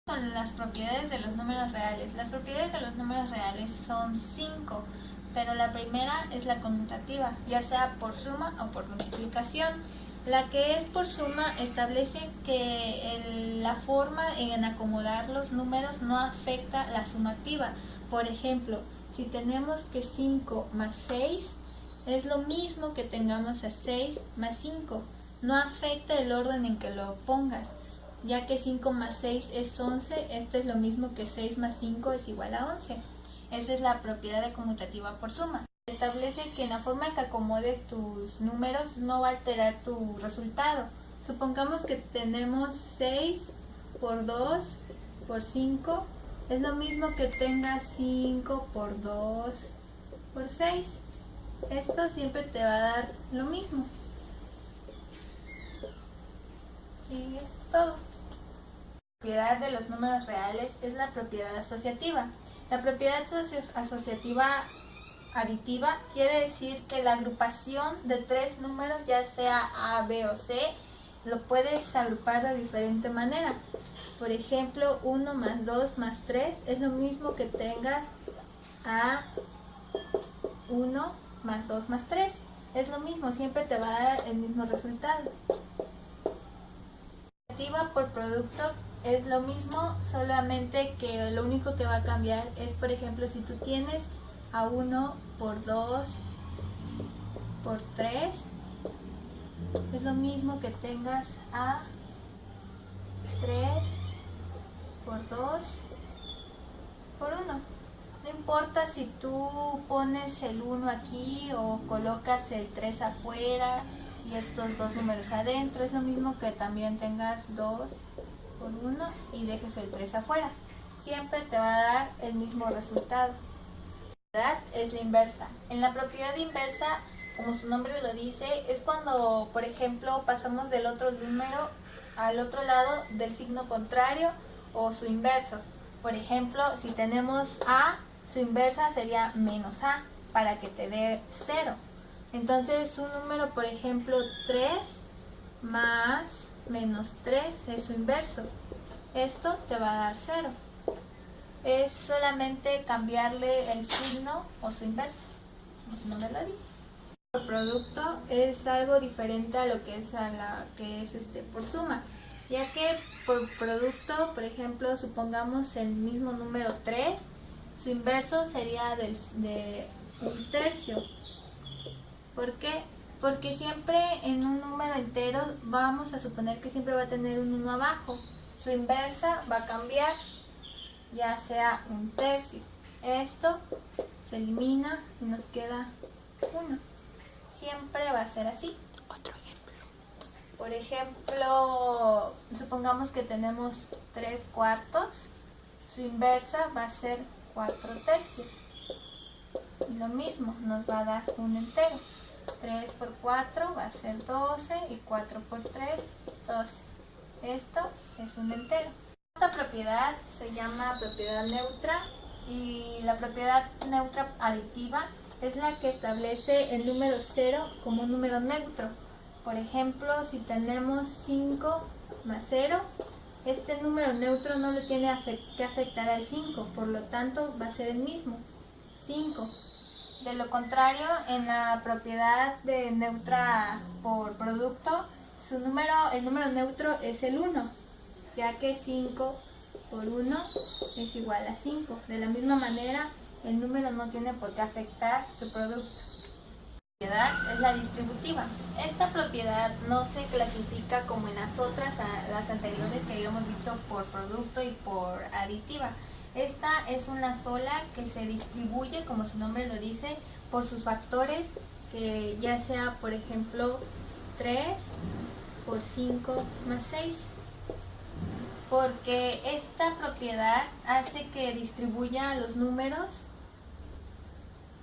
Con las propiedades de los números reales. Las propiedades de los números reales son 5, pero la primera es la conmutativa, ya sea por suma o por multiplicación. La que es por suma establece que la forma en acomodar los números no afecta la sumativa. Por ejemplo, si tenemos que 5 más 6 es lo mismo que tengamos a 6 más 5. No afecta el orden en que lo pongas, ya que 5 más 6 es 11, esto es lo mismo que 6 más 5 es igual a 11. Esa es la propiedad de conmutativa por suma. Establece que en la forma en que acomodes tus números no va a alterar tu resultado. Supongamos que tenemos 6 por 2 por 5, es lo mismo que tengas 5 por 2 por 6. Esto siempre te va a dar lo mismo. Y eso es todo. La propiedad de los números reales es la propiedad asociativa. La propiedad asociativa aditiva quiere decir que la agrupación de tres números, ya sea A, B o C, lo puedes agrupar de diferente manera. Por ejemplo, 1 más 2 más 3 es lo mismo que tengas a 1 más 2 más 3. Es lo mismo, siempre te va a dar el mismo resultado. Asociativa por producto es lo mismo, solamente que lo único que va a cambiar es, por ejemplo, si tú tienes a 1 por 2 por 3, es lo mismo que tengas a 3 por 2 por 1. No importa si tú pones el 1 aquí o colocas el 3 afuera y estos dos números adentro, es lo mismo que también tengas 2 por 1 y dejes el 3 afuera. Siempre te va a dar el mismo resultado. La propiedad es la inversa. En la propiedad inversa, como su nombre lo dice, es cuando, por ejemplo, pasamos del otro número al otro lado del signo contrario o su inverso. Por ejemplo, si tenemos A, su inversa sería menos A, para que te dé 0. Entonces, un número, por ejemplo, 3 más menos 3 es su inverso. Esto te va a dar 0. Es solamente cambiarle el signo o su inversa, como su nombre lo dice. Por producto es algo diferente a lo que es por suma, ya que por producto, por ejemplo, supongamos el mismo número 3, su inverso sería de un tercio. ¿Por qué? Porque siempre en un número entero vamos a suponer que siempre va a tener un 1 abajo. Su inversa va a cambiar, ya sea un tercio. Esto se elimina y nos queda 1. Siempre va a ser así. Otro ejemplo. Por ejemplo, supongamos que tenemos 3 cuartos. Su inversa va a ser 4 tercios. Y lo mismo, nos va a dar un entero. 3 por 4 va a ser 12 y 4 por 3, 12. Esto es un entero. Esta propiedad se llama propiedad neutra y la propiedad neutra aditiva es la que establece el número 0 como un número neutro. Por ejemplo, si tenemos 5 más 0, este número neutro no le tiene que afectar al 5, por lo tanto va a ser el mismo, 5. De lo contrario, en la propiedad de neutra por producto, el número neutro es el 1, ya que 5 por 1 es igual a 5. De la misma manera, el número no tiene por qué afectar su producto. La propiedad es la distributiva. Esta propiedad no se clasifica como en las otras, las anteriores que habíamos dicho por producto y por aditiva. Esta es una sola que se distribuye, como su nombre lo dice, por sus factores, que ya sea, por ejemplo, 3 por 5 más 6. Porque esta propiedad hace que distribuya los números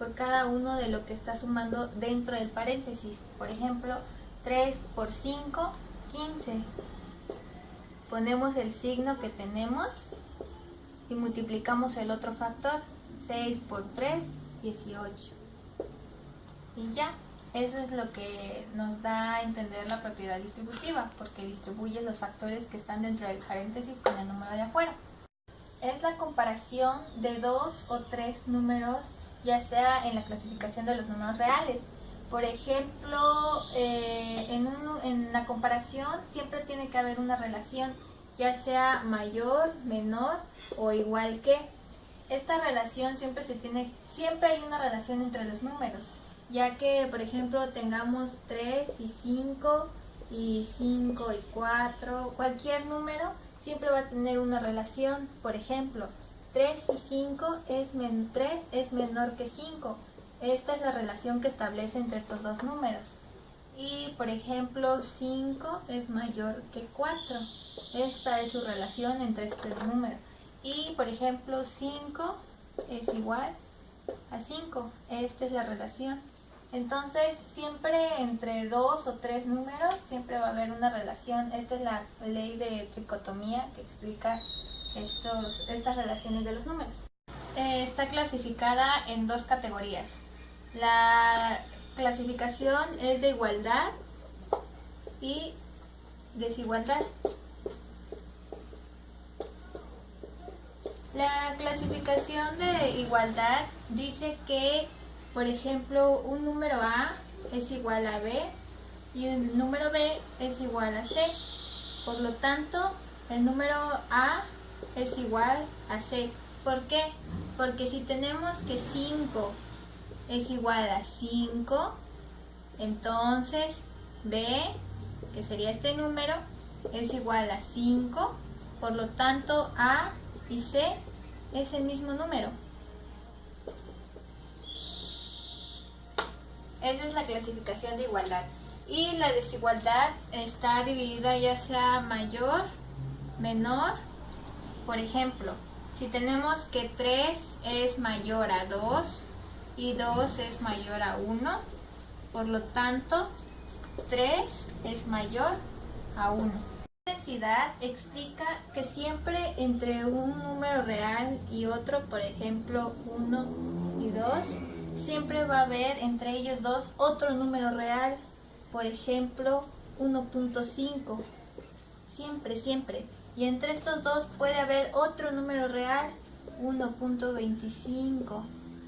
por cada uno de lo que está sumando dentro del paréntesis. Por ejemplo, 3 por 5, 15. Ponemos el signo que tenemos y multiplicamos el otro factor. 6 por 3, 18. Y ya, eso es lo que nos da a entender la propiedad distributiva, porque distribuye los factores que están dentro del paréntesis con el número de afuera. es la comparación de dos o tres números, ya sea en la clasificación de los números reales. Por ejemplo, en la comparación siempre tiene que haber una relación, ya sea mayor, menor o igual que. Esta relación siempre hay una relación entre los números, ya que, por ejemplo, tengamos 3 y 5 y 5 y 4, cualquier número siempre va a tener una relación. Por ejemplo, 3 y 5 3 es menor que 5. Esta es la relación que establece entre estos dos números. Y por ejemplo 5 es mayor que 4. Esta es su relación entre estos números. Y por ejemplo 5 es igual a 5. Esta es la relación. Entonces siempre entre dos o tres números siempre va a haber una relación. Esta es la ley de tricotomía que explica estas relaciones de los números. Está clasificada en dos categorías. La clasificación es de igualdad y desigualdad. La clasificación de igualdad dice que, por ejemplo, un número A es igual a B y un número B es igual a C. Por lo tanto, el número A es igual a C. ¿Por qué? Porque si tenemos que 5 es igual a 5, entonces B, que sería este número, es igual a 5, por lo tanto A y C es el mismo número. Esa es la clasificación de igualdad. Y la desigualdad está dividida ya sea mayor, menor. Por ejemplo, si tenemos que 3 es mayor a 2 y 2 es mayor a 1, por lo tanto 3 es mayor a 1. La densidad explica que siempre entre un número real y otro, por ejemplo 1 y 2, siempre va a haber entre ellos dos otro número real, por ejemplo 1.5, siempre. Y entre estos dos puede haber otro número real, 1.25,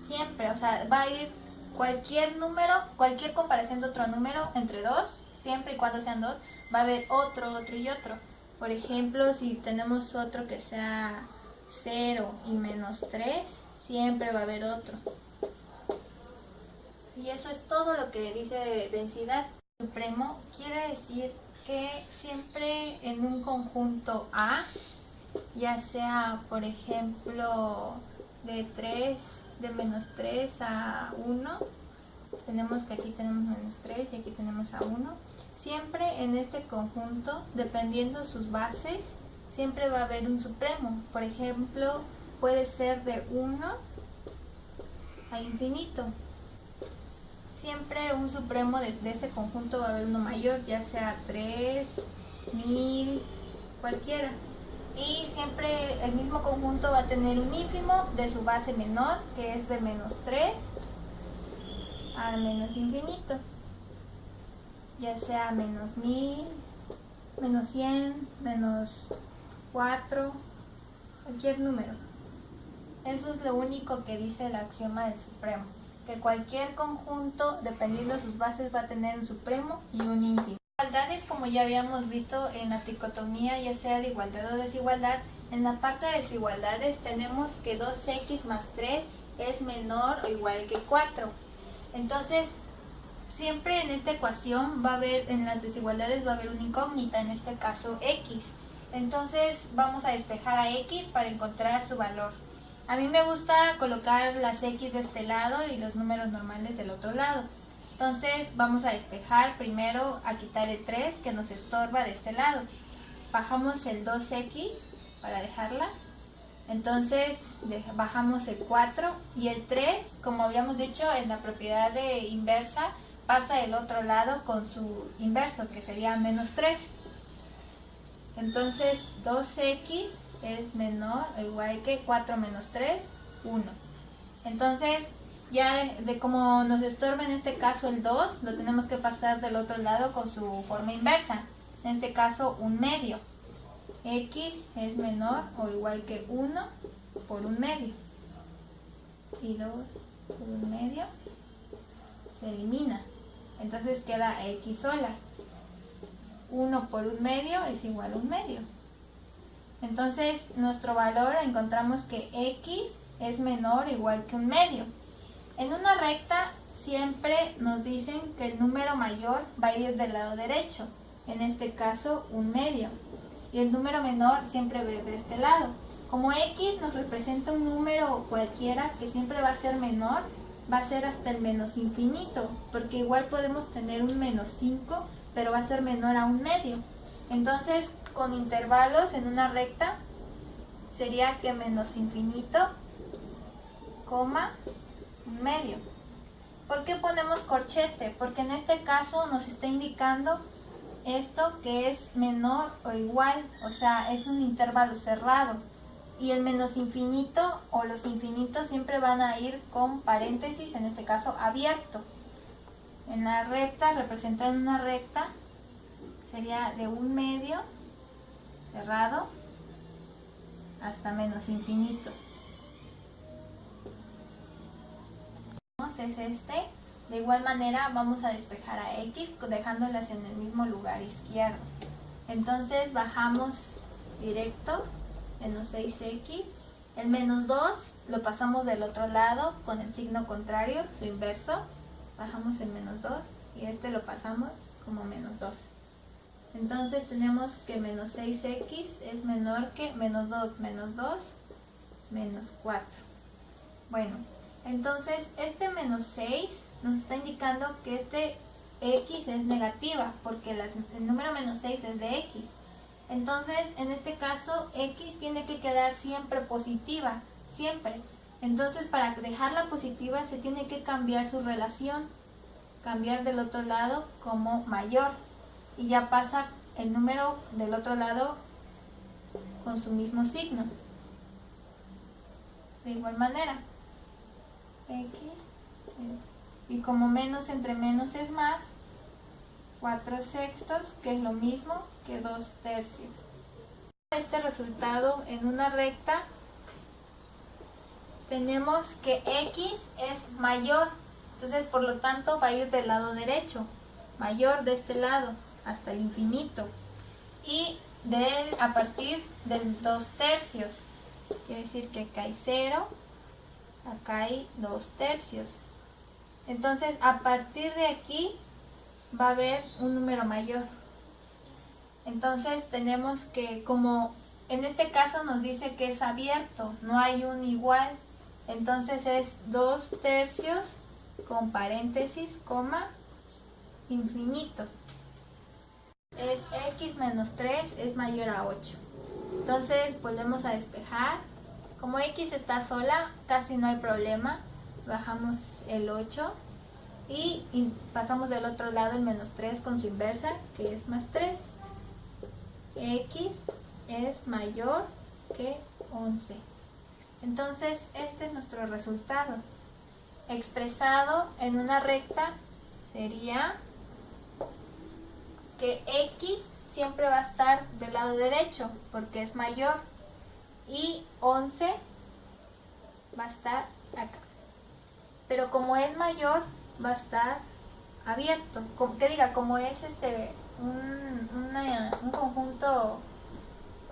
siempre, o sea, va a ir cualquier número, cualquier comparación de otro número entre dos, siempre y cuando sean dos, va a haber otro y otro. Por ejemplo, si tenemos otro que sea 0 y menos 3, siempre va a haber otro. Y eso es todo lo que dice densidad. Supremo quiere decir que siempre en un conjunto A, ya sea por ejemplo de menos 3 a 1, tenemos que aquí tenemos menos 3 y aquí tenemos a 1, siempre en este conjunto, dependiendo sus bases, siempre va a haber un supremo. Por ejemplo, puede ser de 1 a infinito. Siempre un supremo de este conjunto va a haber uno mayor, ya sea 3, 1000, cualquiera. Y siempre el mismo conjunto va a tener un ínfimo de su base menor, que es de menos 3 a menos infinito, ya sea menos 1000, menos 100, menos 4, cualquier número. Eso es lo único que dice el axioma del supremo, que cualquier conjunto, dependiendo de sus bases, va a tener un supremo y un ínfimo. Igualdades, como ya habíamos visto en la tricotomía, ya sea de igualdad o desigualdad, en la parte de desigualdades tenemos que 2x más 3 es menor o igual que 4. Entonces, siempre en esta ecuación va a haber, en las desigualdades va a haber una incógnita, en este caso x. Entonces vamos a despejar a x para encontrar su valor. A mí me gusta colocar las x de este lado y los números normales del otro lado. Entonces vamos a despejar primero, a quitar el 3 que nos estorba de este lado. Bajamos el 2x para dejarla. Entonces bajamos el 4 y el 3, como habíamos dicho en la propiedad de inversa, pasa del otro lado con su inverso, que sería menos 3. Entonces 2x es menor o igual que 4 menos 3, 1. Entonces ya de como nos estorba en este caso el 2, lo tenemos que pasar del otro lado con su forma inversa, en este caso un medio. x es menor o igual que 1 por 1/2. Y 2 por 1/2 se elimina. Entonces queda x sola. 1 por 1/2 es igual a 1/2. Entonces nuestro valor encontramos que x es menor o igual que 1/2. En una recta siempre nos dicen que el número mayor va a ir del lado derecho, en este caso 1/2, y el número menor siempre va a ir de este lado. Como x nos representa un número cualquiera que siempre va a ser menor, va a ser hasta el menos infinito, porque igual podemos tener un -5, pero va a ser menor a 1/2. Entonces, con intervalos en una recta, sería que menos infinito, coma, 1/2. ¿Por qué ponemos corchete? Porque en este caso nos está indicando esto que es menor o igual, o sea, es un intervalo cerrado. Y el menos infinito o los infinitos siempre van a ir con paréntesis, en este caso abierto. En la recta, representando una recta, sería de 1/2 cerrado hasta menos infinito. Es este. De igual manera vamos a despejar a x dejándolas en el mismo lugar izquierdo. Entonces bajamos directo, menos 6x. El menos 2 lo pasamos del otro lado con el signo contrario, su inverso. Bajamos el menos 2 y este lo pasamos como menos 2. Entonces tenemos que menos 6x es menor que menos 2, menos 2, menos 4. Bueno, entonces este menos 6 nos está indicando que este x es negativa, porque el número menos 6 es de x. Entonces, en este caso, x tiene que quedar siempre positiva, siempre. Entonces, para dejarla positiva se tiene que cambiar su relación, cambiar del otro lado como mayor. Y ya pasa el número del otro lado con su mismo signo. De igual manera, x, y como menos entre menos es más, 4/6, que es lo mismo que 2/3. Este resultado en una recta, tenemos que x es mayor, entonces por lo tanto va a ir del lado derecho, mayor de este lado hasta el infinito, y a partir del 2/3, quiere decir que acá hay 0, acá hay 2/3. Entonces a partir de aquí va a haber un número mayor. Entonces tenemos que, como en este caso nos dice que es abierto, no hay un igual, entonces es 2/3 con paréntesis, coma, infinito. Es x menos 3 es mayor a 8. Entonces volvemos a despejar. Como x está sola, casi no hay problema. Bajamos el 8 y pasamos del otro lado el menos 3 con su inversa, que es más 3. X es mayor que 11. Entonces este es nuestro resultado. Expresado en una recta sería que x siempre va a estar del lado derecho porque es mayor, y 11 va a estar acá. Pero como es mayor, va a estar abierto. Como es un conjunto,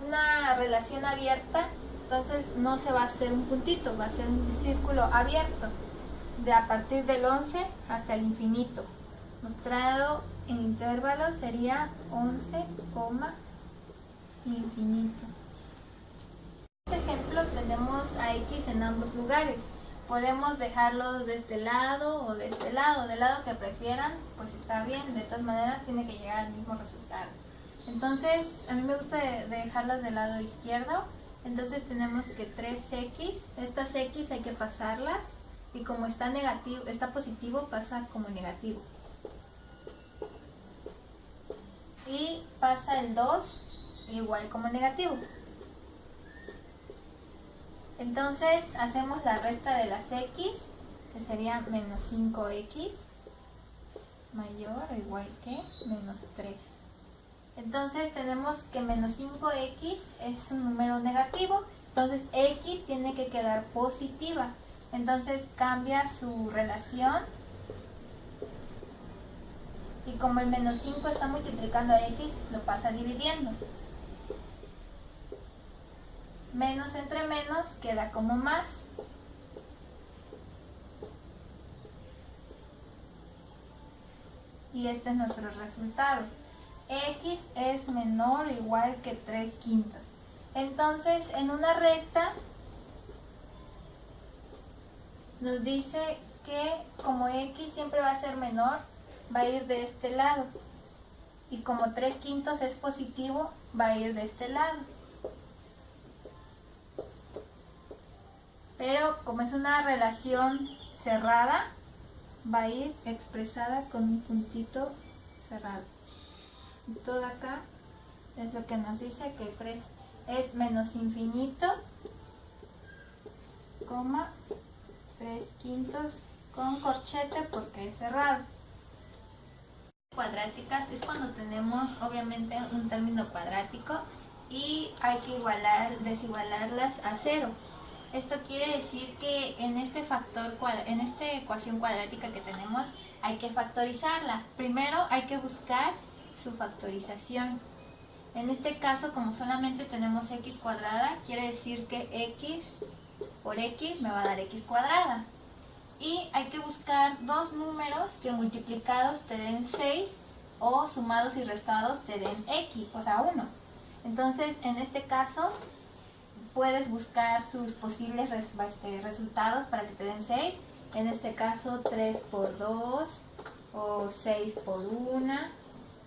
una relación abierta, entonces no se va a hacer un puntito, va a ser un círculo abierto de a partir del 11 hasta el infinito. Mostrado en intervalos sería 11, infinito. En este ejemplo tenemos a x en ambos lugares. Podemos dejarlo de este lado o de este lado, del lado que prefieran, pues está bien, de todas maneras tiene que llegar al mismo resultado. Entonces, a mí me gusta dejarlas del lado izquierdo, entonces tenemos que 3x, estas x hay que pasarlas, y como está negativo, está positivo, pasa como negativo. Y pasa el 2 igual como negativo. Entonces hacemos la resta de las x, que sería menos 5x, mayor o igual que menos 3. Entonces tenemos que menos 5x es un número negativo, entonces x tiene que quedar positiva. Entonces cambia su relación y como el menos 5 está multiplicando a x, lo pasa dividiendo. Menos entre menos queda como más. Y este es nuestro resultado. X es menor o igual que 3/5. Entonces, en una recta nos dice que como X siempre va a ser menor, va a ir de este lado. Y como 3/5 es positivo, va a ir de este lado. Pero como es una relación cerrada, va a ir expresada con un puntito cerrado. Y todo acá es lo que nos dice que 3 es menos infinito, coma 3/5 con corchete porque es cerrado. Cuadráticas es cuando tenemos obviamente un término cuadrático y hay que desigualarlas a 0. Esto quiere decir que en esta ecuación cuadrática que tenemos hay que factorizarla. Primero hay que buscar su factorización. En este caso, como solamente tenemos x cuadrada, quiere decir que x por x me va a dar x cuadrada. Y hay que buscar dos números que multiplicados te den 6 o sumados y restados te den x, o sea 1. Entonces, en este caso, puedes buscar sus posibles resultados para que te den 6. En este caso 3 por 2 o 6 por 1.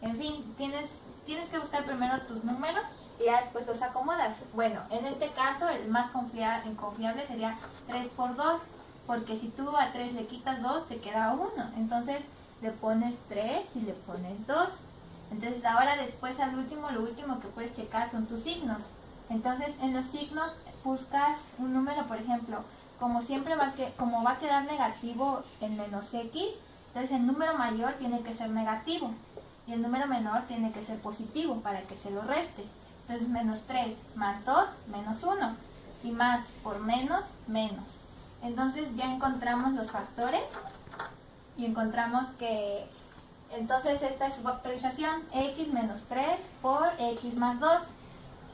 En fin, tienes que buscar primero tus números y ya después los acomodas. Bueno, en este caso el más confiable sería 3 por 2, porque si tú a 3 le quitas 2 te queda 1. Entonces le pones 3 y le pones 2. Entonces ahora después lo último que puedes checar son tus signos. Entonces en los signos buscas un número, por ejemplo, como va a quedar negativo en menos x, entonces el número mayor tiene que ser negativo y el número menor tiene que ser positivo para que se lo reste. Entonces menos 3 más 2, menos 1, y más por menos, menos. Entonces ya encontramos los factores y encontramos que entonces esta es su factorización, x menos 3 por x más 2.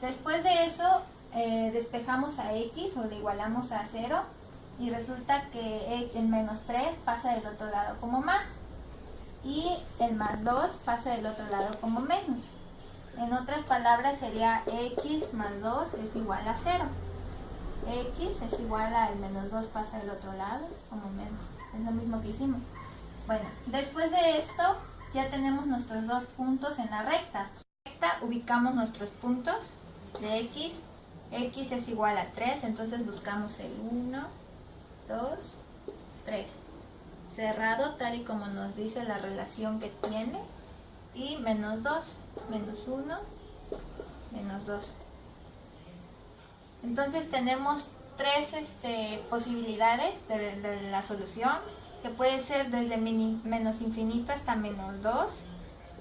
Después de eso despejamos a x o le igualamos a 0 y resulta que el menos 3 pasa del otro lado como más y el más 2 pasa del otro lado como menos. En otras palabras sería x más 2 es igual a 0. X es igual a el menos 2 pasa del otro lado como menos. Es lo mismo que hicimos. Bueno, después de esto ya tenemos nuestros dos puntos en la recta. En la recta ubicamos nuestros puntos de x. X es igual a 3, entonces buscamos el 1, 2, 3. Cerrado tal y como nos dice la relación que tiene. Y menos 2, menos 1, menos 2. Entonces tenemos tres posibilidades de la solución, que puede ser desde menos infinito hasta menos 2.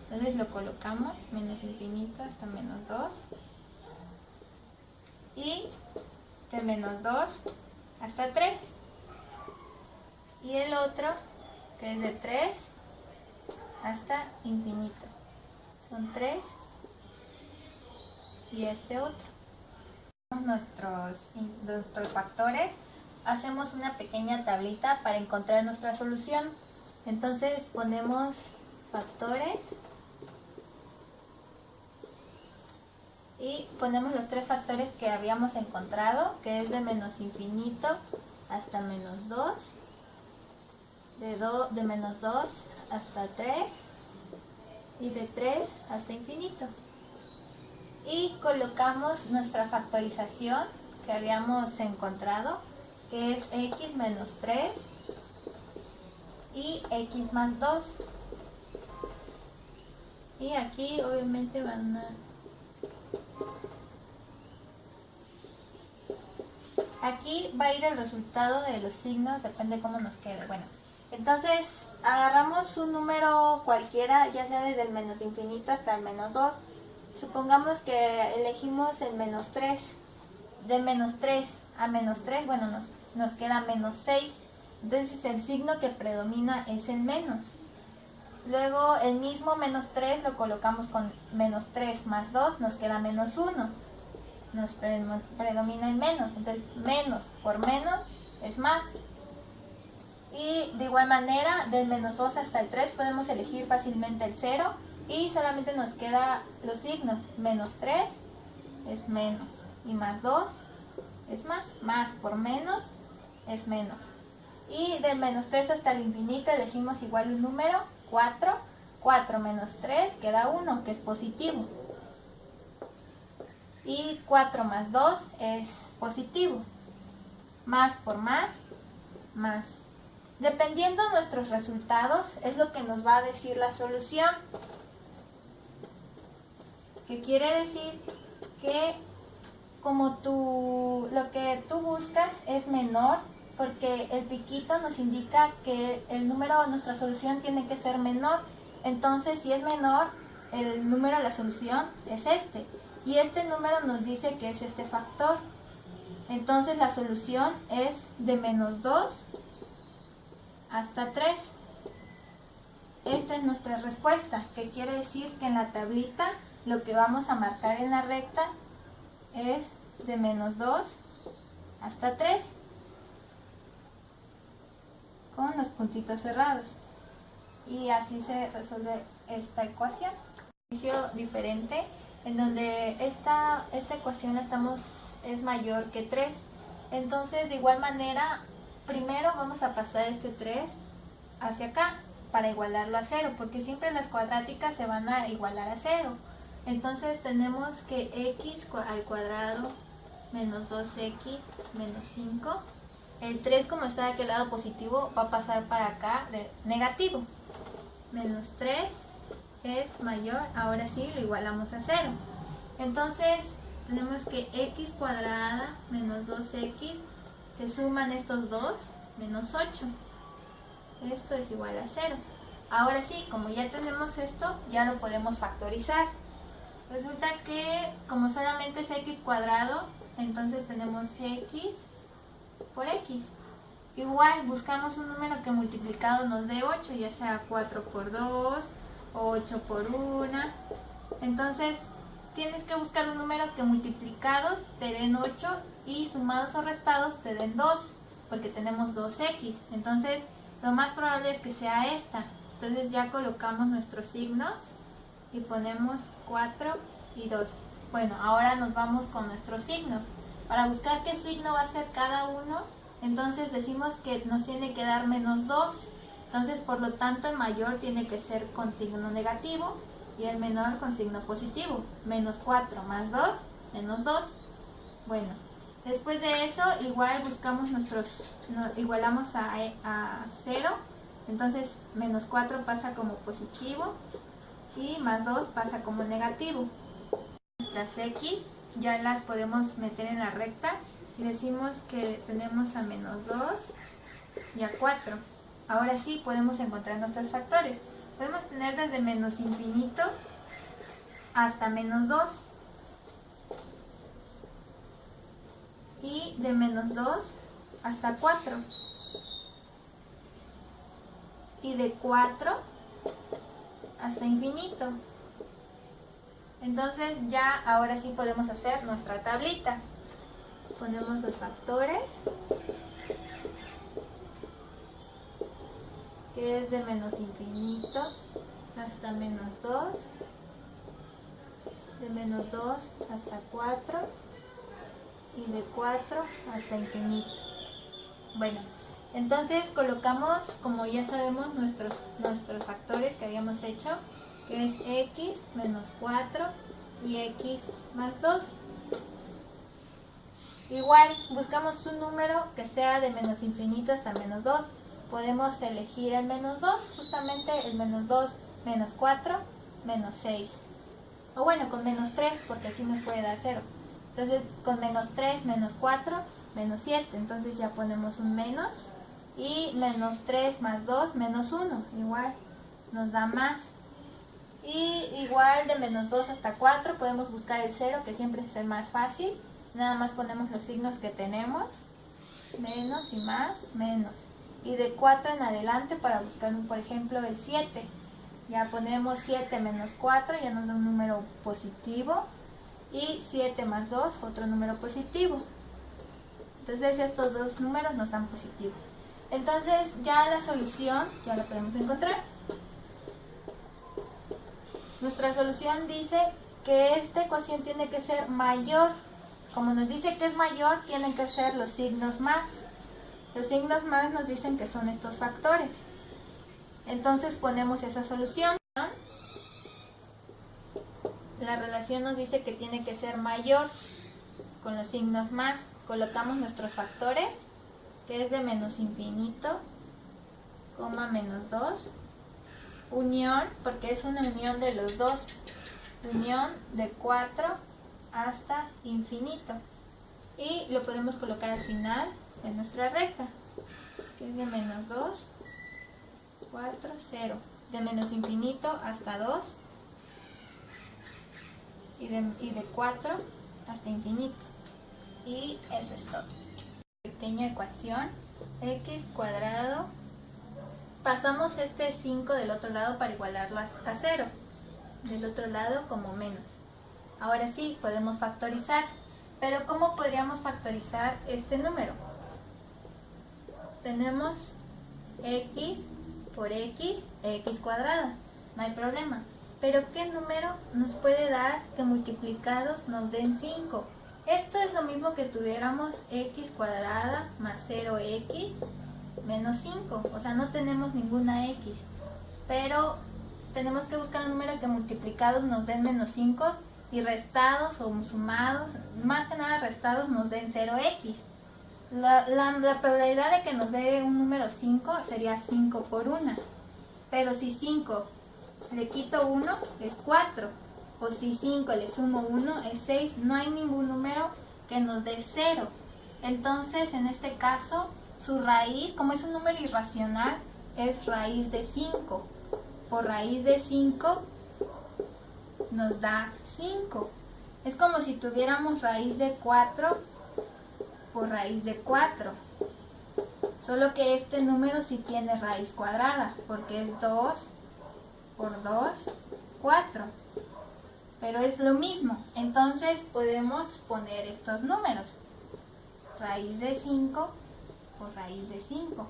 Entonces lo colocamos, menos infinito hasta menos 2. Y de menos 2 hasta 3. Y el otro, que es de 3 hasta infinito. Son 3. Y este otro. Nuestros factores, hacemos una pequeña tablita para encontrar nuestra solución. Entonces ponemos factores y ponemos los tres factores que habíamos encontrado, que es de menos infinito hasta menos 2, de menos 2 hasta 3 y de 3 hasta infinito. Y colocamos nuestra factorización que habíamos encontrado, que es x menos 3 y x más 2. Y aquí obviamente van a... Aquí va a ir el resultado de los signos, depende cómo nos quede. Bueno, entonces agarramos un número cualquiera, ya sea desde el menos infinito hasta el menos 2. Supongamos que elegimos el menos 3. De menos 3 a menos 3, bueno, nos queda menos 6. Entonces el signo que predomina es el menos. Luego el mismo menos 3 lo colocamos con menos 3 más 2, nos queda menos 1. Nos predomina el menos. Entonces menos por menos es más. Y de igual manera, del menos 2 hasta el 3 podemos elegir fácilmente el 0 y solamente nos queda los signos. Menos 3 es menos y más 2 es más. Más por menos es menos. Y del menos 3 hasta el infinito elegimos igual un número, 4. 4 menos 3 queda 1, que es positivo. Y 4 más 2 es positivo. Más por más, más. Dependiendo de nuestros resultados, es lo que nos va a decir la solución. Que quiere decir que como lo que tú buscas es menor, porque el piquito nos indica que el número de nuestra solución tiene que ser menor. Entonces, si es menor, el número de la solución es este. Y este número nos dice que es este factor. Entonces, la solución es de menos 2 hasta 3. Esta es nuestra respuesta, que quiere decir que en la tablita lo que vamos a marcar en la recta es de menos 2 hasta 3, con los puntitos cerrados. Y así se resuelve esta ecuación. Un ejercicio diferente en donde esta ecuación es mayor que 3. Entonces, de igual manera, primero vamos a pasar este 3 hacia acá para igualarlo a 0, porque siempre las cuadráticas se van a igualar a 0. Entonces tenemos que x al cuadrado menos 2x menos 5. El 3, como está de aquel lado positivo, va a pasar para acá de negativo. Menos 3 es mayor, ahora sí lo igualamos a 0. Entonces tenemos que x cuadrada menos 2x, se suman estos dos, menos 8. Esto es igual a 0. Ahora sí, como ya tenemos esto, ya lo podemos factorizar. Resulta que como solamente es x cuadrado, entonces tenemos x por x. Igual buscamos un número que multiplicado nos dé 8, ya sea 4 por 2 o 8 por 1. Entonces tienes que buscar un número que multiplicados te den 8 y sumados o restados te den 2, porque tenemos 2x. Entonces lo más probable es que sea esta. Entonces ya colocamos nuestros signos y ponemos 4 y 2. Bueno, ahora nos vamos con nuestros signos. Para buscar qué signo va a ser cada uno, entonces decimos que nos tiene que dar menos 2. Entonces, por lo tanto, el mayor tiene que ser con signo negativo y el menor con signo positivo. Menos 4 más 2, menos 2. Bueno, después de eso, igual buscamos igualamos a 0. Entonces, menos 4 pasa como positivo y más 2 pasa como negativo. Nuestras x ya las podemos meter en la recta y decimos que tenemos a menos 2 y a 4. Ahora sí podemos encontrar nuestros factores. Podemos tener desde menos infinito hasta menos 2. Y de menos 2 hasta 4. Y de 4 hasta infinito. Entonces ya ahora sí podemos hacer nuestra tablita. Ponemos los factores, que es de menos infinito hasta menos 2, de menos 2 hasta 4 y de 4 hasta infinito. Bueno, entonces colocamos, como ya sabemos, nuestros factores que habíamos hecho, que es x menos 4 y x más 2. Igual, buscamos un número que sea de menos infinito hasta menos 2. Podemos elegir el menos 2, justamente el menos 2, menos 4, menos 6. O bueno, con menos 3, porque aquí nos puede dar 0. Entonces, con menos 3, menos 4, menos 7. Entonces ya ponemos un menos. Y menos 3 más 2, menos 1. Igual, nos da más. Y igual de menos 2 hasta 4 podemos buscar el 0, que siempre es el más fácil. Nada más ponemos los signos que tenemos, menos y más, menos. Y de 4 en adelante para buscar, por ejemplo, el 7. Ya ponemos 7 menos 4, ya nos da un número positivo. Y 7 más 2, otro número positivo. Entonces estos dos números nos dan positivo. Entonces ya la solución ya la podemos encontrar. Nuestra solución dice que este cociente tiene que ser mayor. Como nos dice que es mayor, tienen que ser los signos más. Los signos más nos dicen que son estos factores. Entonces ponemos esa solución. La relación nos dice que tiene que ser mayor con los signos más. Colocamos nuestros factores, que es de menos infinito, coma menos 2. Unión, porque es una unión de los dos. Unión de 4 hasta infinito. Y lo podemos colocar al final de nuestra recta, que es de menos 2, 4, 0. De menos infinito hasta 2. Y de 4 hasta infinito. Y eso es todo. Pequeña ecuación, x cuadrado. Pasamos este 5 del otro lado para igualarlo a 0. Del otro lado como menos. Ahora sí, podemos factorizar. Pero ¿cómo podríamos factorizar este número? Tenemos x por x cuadrada. No hay problema. Pero ¿qué número nos puede dar que multiplicados nos den 5? Esto es lo mismo que tuviéramos x cuadrada más 0x menos 5. O sea, no tenemos ninguna x. Pero tenemos que buscar un número que multiplicados nos den menos 5 y restados o sumados, más que nada restados, nos den 0x. La probabilidad de que nos dé un número 5 sería 5 por 1. Pero si 5 le quito 1 es 4. O si 5 le sumo 1 es 6. No hay ningún número que nos dé 0. Entonces, en este caso, su raíz, como es un número irracional, es raíz de 5. Por raíz de 5 nos da 5. Es como si tuviéramos raíz de 4 por raíz de 4. Solo que este número sí tiene raíz cuadrada, porque es 2 por 2, 4. Pero es lo mismo. Entonces podemos poner estos números. Raíz de 5 por raíz de 5.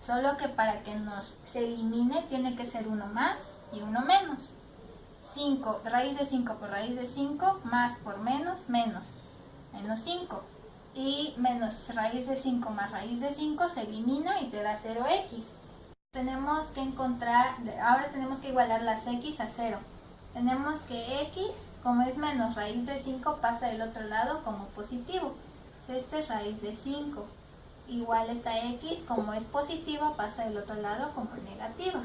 Solo que para que se elimine tiene que ser uno más y uno menos. 5, raíz de 5 por raíz de 5, más por menos, menos 5. Y menos raíz de 5 más raíz de 5 se elimina y te da 0x. Tenemos que encontrar, ahora tenemos que igualar las x a 0. Tenemos que x, como es menos raíz de 5, pasa del otro lado como positivo. Este es raíz de 5. Igual esta x, como es positiva, pasa del otro lado como negativa.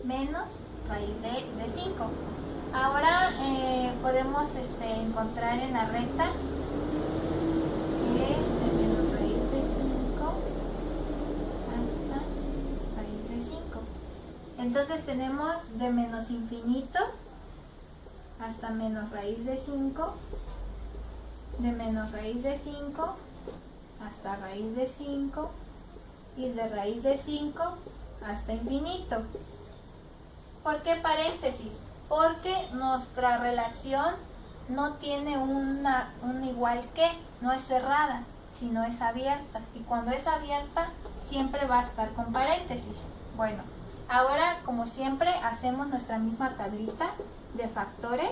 Menos raíz de 5. Ahora podemos encontrar en la recta que de menos raíz de 5 hasta raíz de 5. Entonces tenemos de menos infinito hasta menos raíz de 5, de menos raíz de 5 hasta raíz de 5 y de raíz de 5 hasta infinito. ¿Por qué paréntesis? Porque nuestra relación no tiene un igual que, no es cerrada, sino es abierta. Y cuando es abierta, siempre va a estar con paréntesis. Bueno, ahora, como siempre, hacemos nuestra misma tablita de factores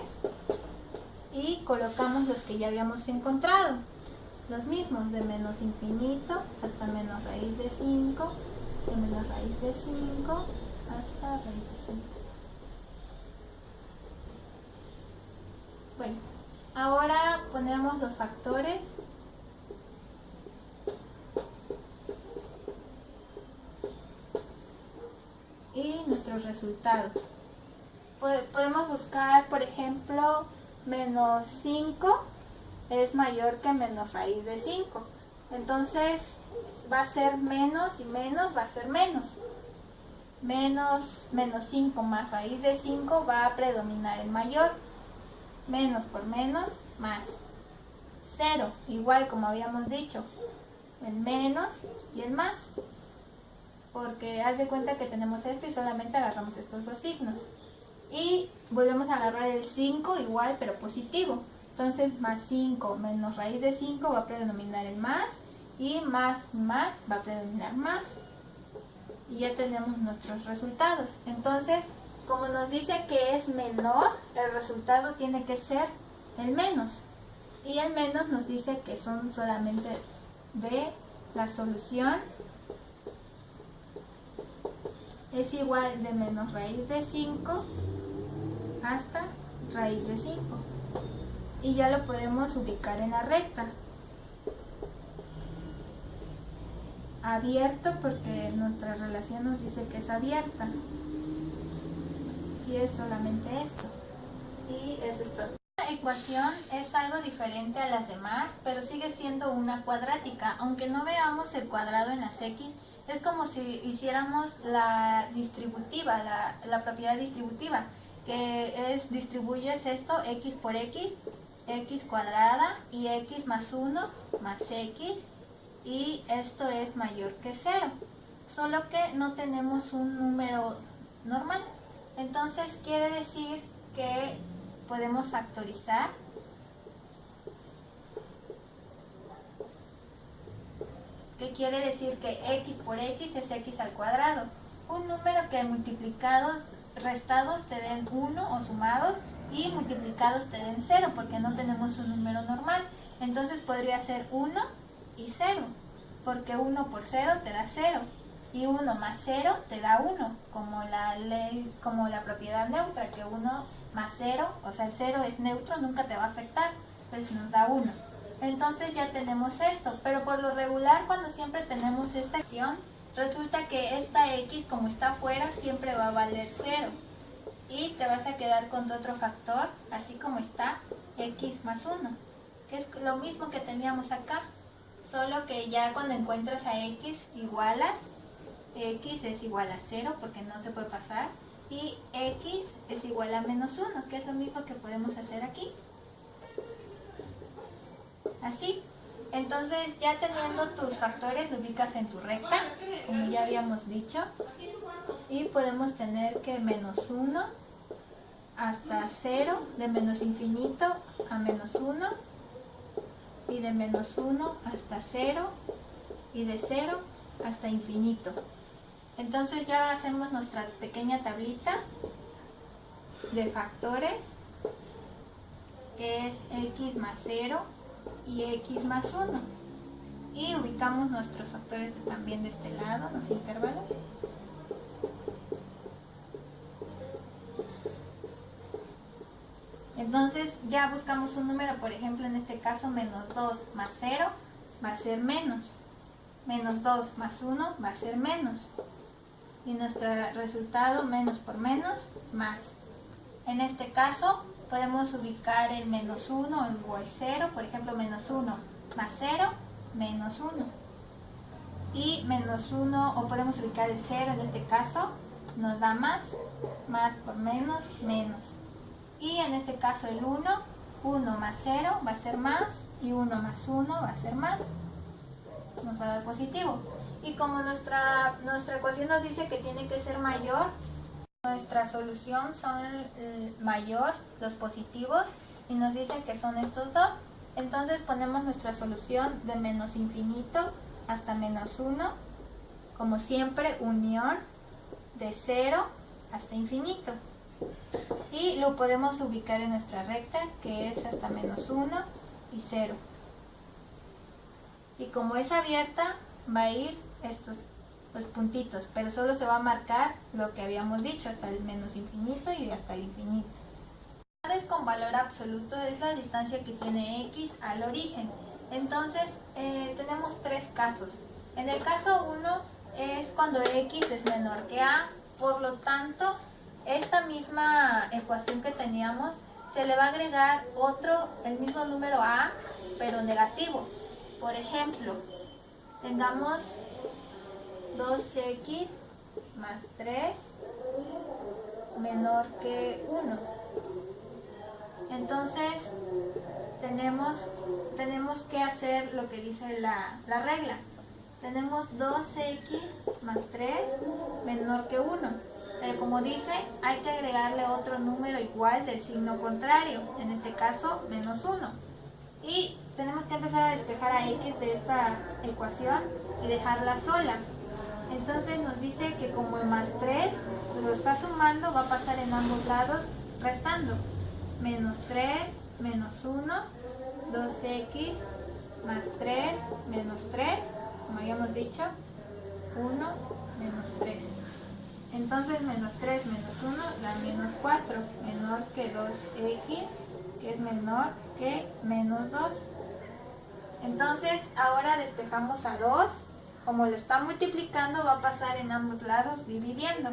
y colocamos los que ya habíamos encontrado. Los mismos, de menos infinito hasta menos raíz de 5, de menos raíz de 5 hasta raíz de 5. Bueno, ahora ponemos los factores. Y nuestros resultados. Podemos buscar, por ejemplo, menos 5 es mayor que menos raíz de 5. Entonces va a ser menos y menos va a ser menos. menos 5 más raíz de 5 va a predominar el mayor. Menos por menos, más. 0, igual como habíamos dicho, el menos y el más. Porque haz de cuenta que tenemos esto y solamente agarramos estos dos signos. Y volvemos a agarrar el 5 igual pero positivo. Entonces más 5 menos raíz de 5 va a predominar el más. Y más va a predominar más. Y ya tenemos nuestros resultados. Entonces, como nos dice que es menor, el resultado tiene que ser el menos. Y el menos nos dice que son solamente de la solución es igual de menos raíz de 5 hasta raíz de 5. Y ya lo podemos ubicar en la recta. Abierto porque nuestra relación nos dice que es abierta. Y es solamente esto. Y eso es todo. Esta ecuación es algo diferente a las demás, pero sigue siendo una cuadrática. Aunque no veamos el cuadrado en las X, es como si hiciéramos la distributiva, la propiedad distributiva, que es distribuyes esto, X por X, X cuadrada y X más 1 más X, y esto es mayor que 0, solo que no tenemos un número normal. Entonces quiere decir que podemos factorizar que quiere decir que X por X es X al cuadrado, un número que multiplicados, restados te den 1 o sumados y multiplicados te den 0 porque no tenemos un número normal. Entonces podría ser 1 y 0, porque 1 por 0 te da 0 y 1 más 0 te da 1, como la ley, como la propiedad neutra, que 1 más 0, o sea el 0 es neutro, nunca te va a afectar, entonces nos da 1. Entonces ya tenemos esto, pero por lo regular cuando siempre tenemos esta acción, resulta que esta X como está afuera siempre va a valer 0 y te vas a quedar con tu otro factor, así como está, X más 1, que es lo mismo que teníamos acá, solo que ya cuando encuentras a X igualas, X es igual a 0 porque no se puede pasar, y X es igual a menos 1, que es lo mismo que podemos hacer aquí. Así. Entonces ya teniendo tus factores lo ubicas en tu recta, como ya habíamos dicho, y podemos tener que menos 1 hasta 0, de menos infinito a menos 1, y de menos 1 hasta 0, y de 0 hasta infinito. Entonces ya hacemos nuestra pequeña tablita de factores, que es X más 0 y X más 1. Y ubicamos nuestros factores también de este lado, los intervalos. Entonces ya buscamos un número, por ejemplo en este caso menos 2 más 0 va a ser menos. Menos 2 más 1 va a ser menos. Y nuestro resultado menos por menos, más. En este caso podemos ubicar el menos 1 o el 0, por ejemplo menos 1 más 0, menos 1. Y menos 1, o podemos ubicar el 0 en este caso, nos da más por menos, menos. Y en este caso el 1, 1 más 0 va a ser más, y 1 más 1 va a ser más. Nos va a dar positivo. Y como nuestra ecuación nos dice que tiene que ser mayor, nuestra solución son mayor, los positivos, y nos dicen que son estos dos. Entonces ponemos nuestra solución de menos infinito hasta menos 1, como siempre, unión de 0 hasta infinito. Y lo podemos ubicar en nuestra recta, que es hasta menos 1 y 0. Y como es abierta, va a ir estos los puntitos, pero solo se va a marcar lo que habíamos dicho, hasta el menos infinito y hasta el infinito. Con valor absoluto es la distancia que tiene X al origen. Entonces tenemos tres casos. En el caso 1 es cuando X es menor que A, por lo tanto esta misma ecuación que teníamos se le va a agregar el mismo número A, pero negativo. Por ejemplo, tengamos 2x más 3 menor que 1. Entonces tenemos que hacer lo que dice la regla. Tenemos 2x más 3 menor que 1. Pero como dice, hay que agregarle otro número igual del signo contrario, en este caso menos 1. Y tenemos que empezar a despejar a x de esta ecuación y dejarla sola. Entonces nos dice que como el más 3 lo está sumando, va a pasar en ambos lados restando. Menos 3 menos 1, 2x más 3 menos 3, como habíamos dicho, 1 menos 3. Entonces menos 3 menos 1 da menos 4, menor que 2x, que es menor que menos 2. Entonces ahora despejamos a 2, como lo está multiplicando va a pasar en ambos lados dividiendo,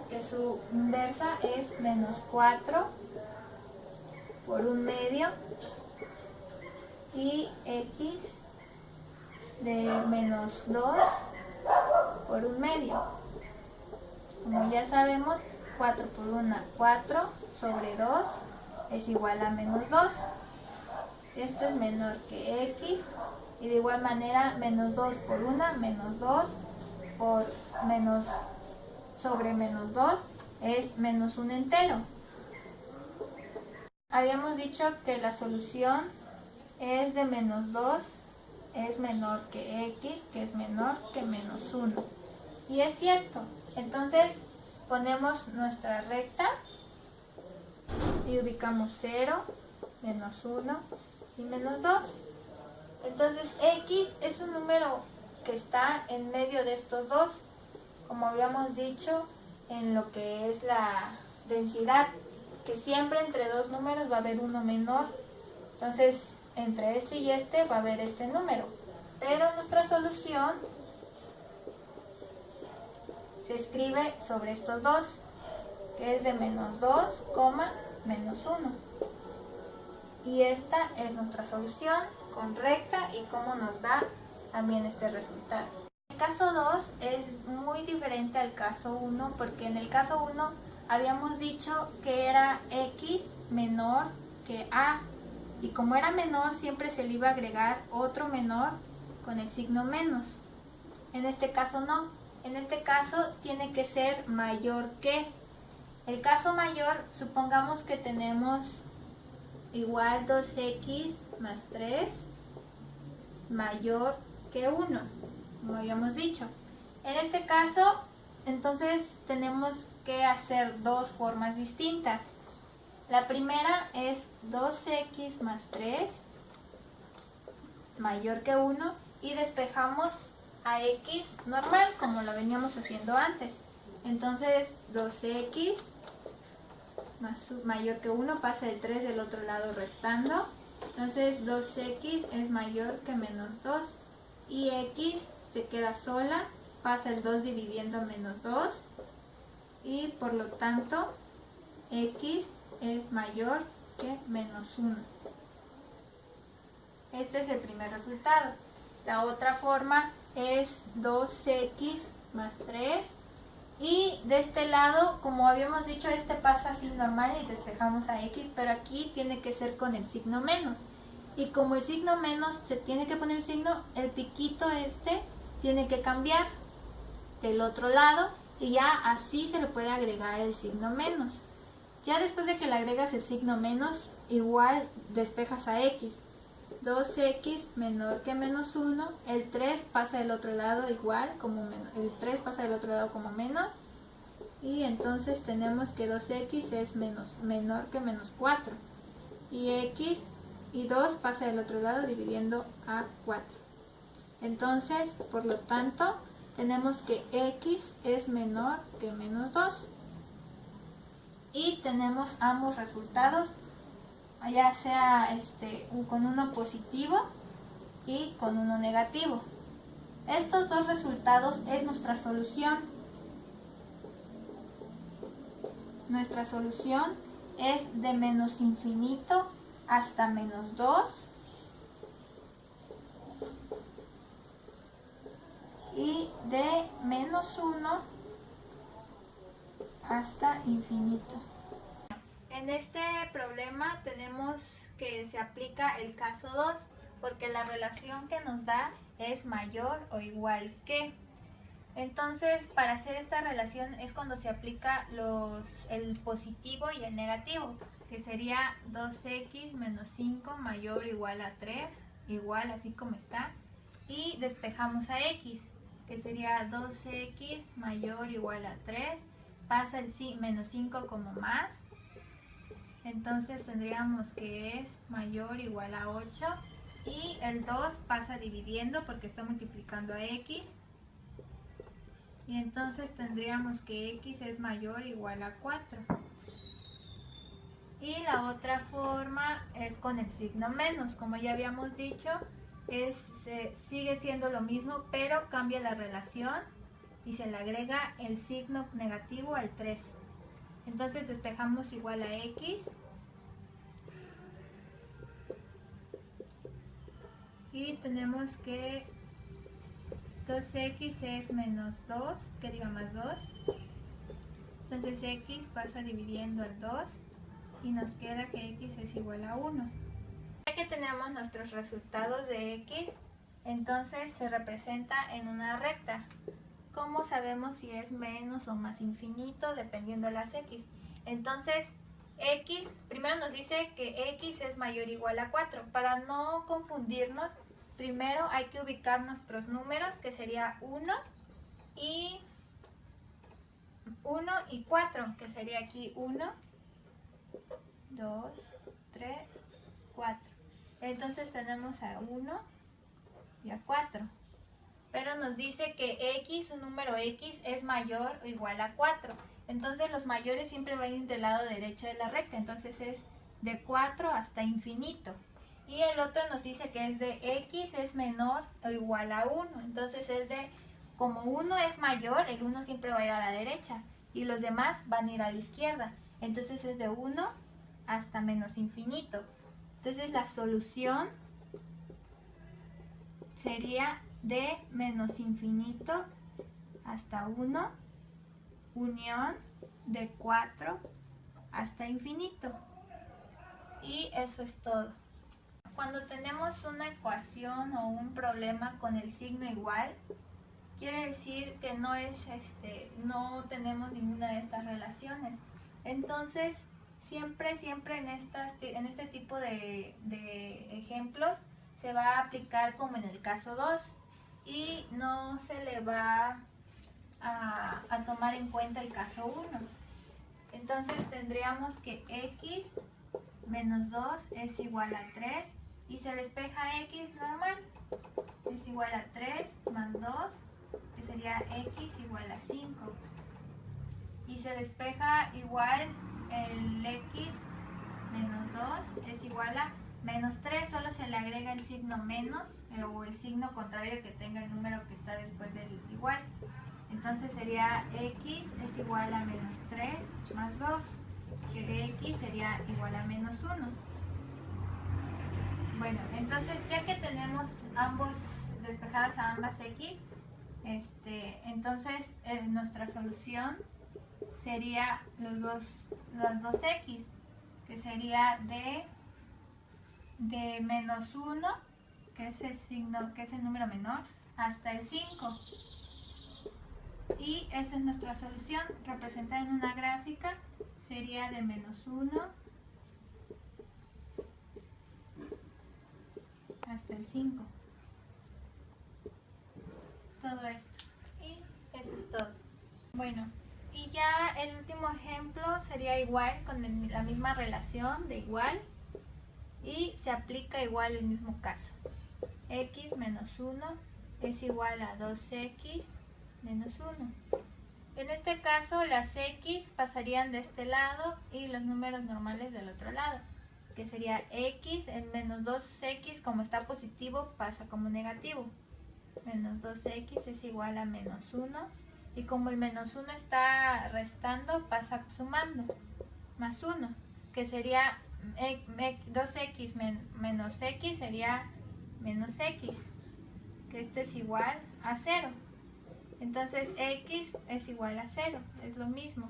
que su inversa es menos 4 por 1/2 y x de menos 2 por 1/2. Como ya sabemos, 4 por 1, 4 sobre 2 es igual a menos 2. Esto es menor que x, y de igual manera menos 2 por 1, menos 2 por menos sobre menos 2 es menos un entero. Habíamos dicho que la solución es de menos 2 es menor que x, que es menor que menos 1. Y es cierto. Entonces ponemos nuestra recta y ubicamos 0, menos 1 y menos 2. Entonces x es un número que está en medio de estos dos, como habíamos dicho en lo que es la densidad, que siempre entre dos números va a haber uno menor. Entonces entre este y este va a haber este número, pero nuestra solución se escribe sobre estos dos, que es de menos 2, menos 1. Y esta es nuestra solución con recta y cómo nos da también este resultado. El caso 2 es muy diferente al caso 1, porque en el caso 1 habíamos dicho que era x menor que a, y como era menor siempre se le iba a agregar otro menor con el signo menos. En este caso no, en este caso tiene que ser mayor que. El caso mayor, supongamos que tenemos igual 2x más 3 mayor que 1, como habíamos dicho. En este caso, entonces tenemos que hacer dos formas distintas. La primera es 2x más 3 mayor que 1 y despejamos a x normal, como lo veníamos haciendo antes. Entonces 2x mayor que 1 pasa el 3 del otro lado restando. Entonces 2x es mayor que menos 2 y x se queda sola, pasa el 2 dividiendo menos 2 y por lo tanto x es mayor que menos 1. Este es el primer resultado. La otra forma es 2x más 3 y de este lado, como habíamos dicho, este pasa así normal y despejamos a x, pero aquí tiene que ser con el signo menos. Y como el signo menos se tiene que poner el signo, el piquito este tiene que cambiar del otro lado y ya así se le puede agregar el signo menos. Ya después de que le agregas el signo menos, igual despejas a x. 2x menor que menos 1, el 3 pasa del otro lado igual, como menos, el 3 pasa del otro lado como menos, y entonces tenemos que 2x es menor que menos 4, y x y 2 pasa del otro lado dividiendo a 4. Entonces, por lo tanto, tenemos que x es menor que menos 2. Y tenemos ambos resultados, ya sea con uno positivo y con uno negativo. Estos dos resultados es nuestra solución. Nuestra solución es de menos infinito hasta menos 2 y de menos 1 hasta infinito. En este problema tenemos que se aplica el caso 2, porque la relación que nos da es mayor o igual que. Entonces, para hacer esta relación es cuando se aplica el positivo y el negativo, que sería 2x menos 5 mayor o igual a 3, igual así como está, y despejamos a x, que sería 2x mayor o igual a 3, pasa el menos 5 como más, entonces tendríamos que es mayor o igual a 8, y el 2 pasa dividiendo porque está multiplicando a x, y entonces tendríamos que x es mayor o igual a 4. Y la otra forma es con el signo menos, como ya habíamos dicho, sigue siendo lo mismo, pero cambia la relación y se le agrega el signo negativo al 3. Entonces despejamos igual a x y tenemos que 2x es menos 2, que diga más 2. Entonces x pasa dividiendo al 2 y nos queda que x es igual a 1. Ya que tenemos nuestros resultados de x, entonces se representa en una recta. ¿Cómo sabemos si es menos o más infinito dependiendo de las x? Entonces x, primero nos dice que x es mayor o igual a 4. Para no confundirnos, primero hay que ubicar nuestros números, que sería 1 y 4, que sería aquí 1, 2, 3, 4. Entonces tenemos a 1 y a 4. Pero nos dice que x, un número x, es mayor o igual a 4. Entonces los mayores siempre van a ir del lado derecho de la recta. Entonces es de 4 hasta infinito. Y el otro nos dice que es de x es menor o igual a 1. Entonces es de, como 1 es mayor, el 1 siempre va a ir a la derecha. Y los demás van a ir a la izquierda. Entonces es de 1 hasta menos infinito. Entonces la solución sería de menos infinito hasta 1, unión de 4 hasta infinito. Y eso es todo. Cuando tenemos una ecuación o un problema con el signo igual, quiere decir que no tenemos ninguna de estas relaciones. Entonces, siempre en este tipo de ejemplos se va a aplicar como en el caso 2 y no se le va a tomar en cuenta el caso 1. Entonces tendríamos que x menos 2 es igual a 3 y se despeja x normal. Es igual a 3 más 2, que sería x igual a 5. Y se despeja igual el x menos 2 es igual a menos 3, solo se le agrega el signo menos o el signo contrario que tenga el número que está después del igual. Entonces sería x es igual a menos 3 más 2, que x sería igual a menos 1. Bueno, entonces ya que tenemos despejadas a ambas x, entonces nuestra solución sería las dos x, que sería de menos 1, que es el número menor, hasta el 5. Y esa es nuestra solución, representada en una gráfica, sería de menos 1 hasta el 5. Todo esto. Y eso es todo. Bueno, y ya el último ejemplo sería igual, con la misma relación de igual. Y se aplica igual el mismo caso. X menos 1 es igual a 2x menos 1. En este caso las x pasarían de este lado y los números normales del otro lado, que sería x en menos 2x, como está positivo pasa como negativo. Menos 2x es igual a menos 1 y como el menos 1 está restando pasa sumando, más 1, que sería 2x menos x sería menos x, que este es igual a 0. Entonces x es igual a 0, es lo mismo.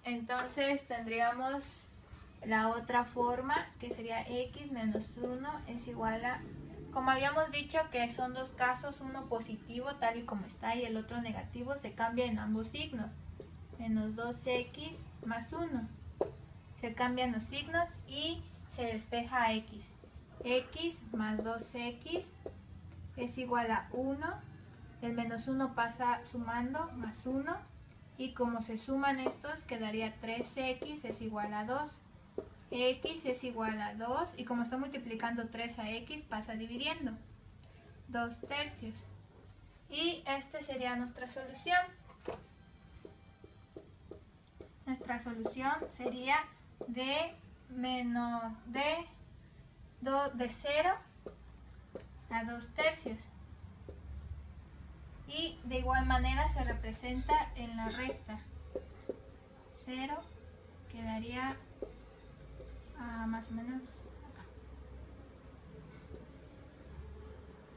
entonces tendríamos la otra forma, que sería x menos 1 es igual a, como habíamos dicho que son dos casos, uno positivo tal y como está y el otro negativo, se cambia en ambos signos. Menos 2x más 1. Se cambian los signos y se despeja a x. X más 2x es igual a 1. El menos 1 pasa sumando, más 1. Y como se suman estos, quedaría 3x es igual a 2. X es igual a 2. Y como está multiplicando 3 a x, pasa dividiendo. 2 tercios. Y esta sería nuestra solución. Nuestra solución sería de 0 a 2 tercios. Y de igual manera se representa en la recta. 0 quedaría más o menos acá.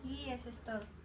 Y eso es todo.